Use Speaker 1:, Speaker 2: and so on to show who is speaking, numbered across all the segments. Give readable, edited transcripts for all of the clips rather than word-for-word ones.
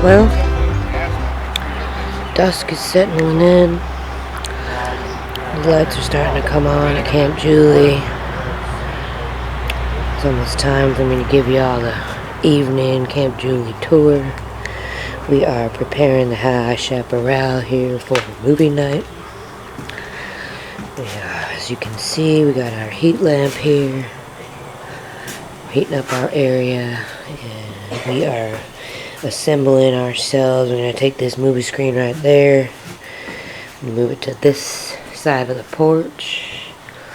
Speaker 1: Well, dusk is settling in. The lights are starting to come on at Camp Julie. It's almost time for me to give y'all the evening Camp Julie tour. We are preparing the high chaparral here for movie night. As you can see, we got our heat lamp here, heating up our area, and we are assembling ourselves. We're going to take this movie screen right there and move it to this side of the porch.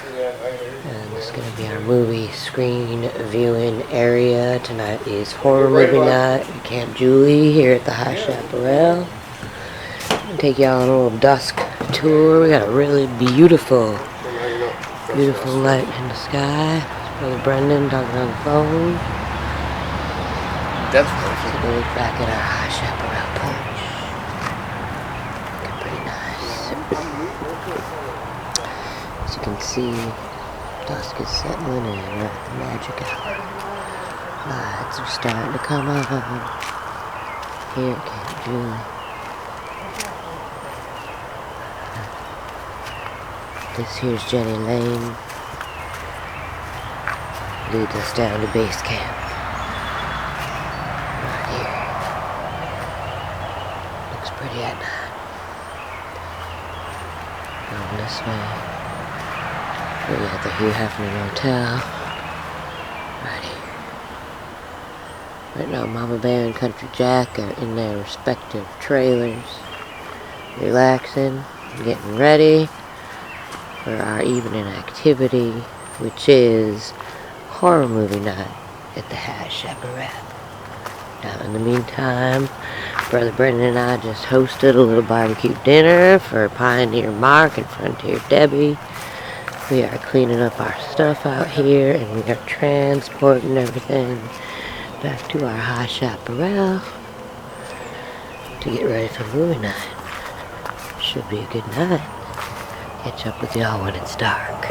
Speaker 1: And this is going to be our movie screen viewing area. Tonight is horror movie night at Camp Julie here at the High Chaparral. I'm going to take y'all on a little dusk tour. We got a really beautiful light in the sky. Brother Brendan talking on the phone.
Speaker 2: That's
Speaker 1: Take a look back at our High Chaparral porch. Looking pretty nice. As you can see, dusk is settling in. We're at the magic hour. Lights are starting to come on here at Camp Julie. This here's Jenny Lane. Leads us down to base camp. Right here. Looks pretty at night. Going this way. We're at the Hugh Hefner Motel. Right here. Right now, Mama Bear and Country Jack are in their respective trailers. Relaxing, getting ready for our evening activity, which is horror movie night at the High Chaparral. Now, in the meantime, Brother Brendan and I just hosted a little barbecue dinner for Pioneer Mark and Frontier Debbie. We are cleaning up our stuff out here, and we are transporting everything back to our High Chaparral to get ready for movie night. Should be a good night. Catch up with y'all when it's dark.